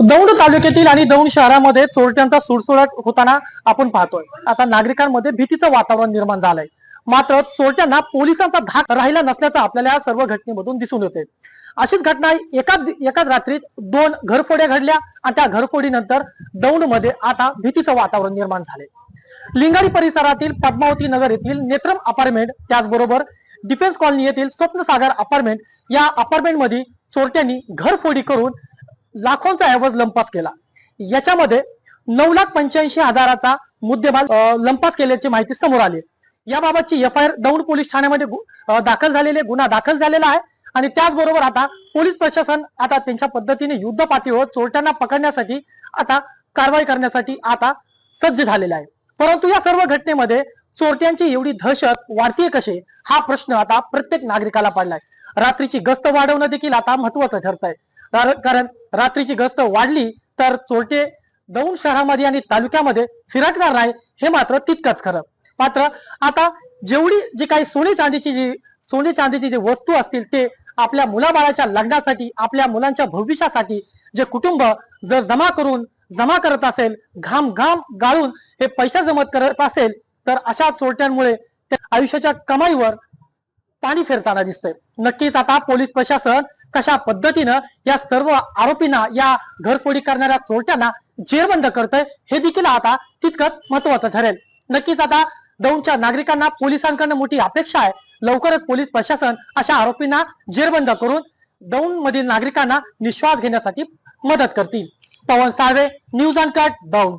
दौंड तालुक्यातील आणि दौंड शहरामध्ये चोरट्यांचा सुळसुळाट होताना आपण पाहतोय। आता नागरिकांमध्ये भीतीचं वातावरण निर्माण झालंय। मात्र चोरट्यांना पोलिसांचा धाक राहिला नसल्याचं आपल्याला या सर्व घटनेमधून दिसून येते। अशीच घटना एकाच रात्रीत 2 घरफोड्या घडल्या आणि त्या घरफोडीनंतर दौंड मध्ये आता भीतीचं वातावरण निर्माण झाले। लिंगारी परिसरातील पद्मावती नगर येथील नेत्रम अपार्टमेंट, त्याचबरोबर डिफेन्स कॉलनी येथील स्वप्नसागर अपार्टमेंट या अपार्टमेंट मध्ये चोरट्यांनी घरफोडी करून लाखोंचा ऐवज लंपास केला। याच्यामध्ये 9,85,000चा मुद्देमाल लंपास केल्याची माहिती समोर आली। याबाबतची एफआयआर दौंड पोलीस ठाण्यामध्ये गुन्हा दाखल झालेला आहे आणि त्याचबरोबर आता पोलीस प्रशासन आता त्यांच्या पद्धतीने युद्ध पातळीवर चोरट्यांना पकडण्यासाठी आता कारवाई करण्यासाठी आता सज्ज झालेला आहे। परंतु या सर्व घटनेमध्ये चोरट्यांची एवढी दहशत वाढतीये कशी, हा प्रश्न आता प्रत्येक नागरिकाला पडलाय। रात्रीची गस्त वाढवणं देखील आता महत्त्वाचं ठरत आहे, कारण रात्रीची गस्त वाढली तर चोरटे दौंड शहरामध्ये आणि तालुक्यामध्ये फिरकणार नाही, हे मात्र तितकंच खरं। मात्र आता जेवढी जी काही सोने चांदीची जी वस्तू असतील ते आपल्या मुलाबाळाच्या लग्नासाठी, आपल्या मुलांच्या भविष्यासाठी जे कुटुंब जर जमा करत असेल, घाम गाळून हे पैसा जमत करत असेल, तर अशा चोरट्यांमुळे आयुष्याच्या कमाईवर पाणी फिरताना दिसतंय। नक्कीच आता पोलीस प्रशासन कशा पद्धतीनं या सर्व आरोपींना, या घरफोडी करणाऱ्या चोरट्यांना जेरबंद करतंय, हे देखील आता तितकंच महत्त्वाचं ठरेल। नक्कीच आता दौंडच्या नागरिकांना पोलिसांकडून मोठी अपेक्षा आहे। लवकरच पोलीस प्रशासन अशा आरोपींना जेरबंद करून दौंड मधील नागरिकांना निश्वास घेण्यासाठी मदत करतील। पवन साळवे, न्यूज अनकट, दौंड।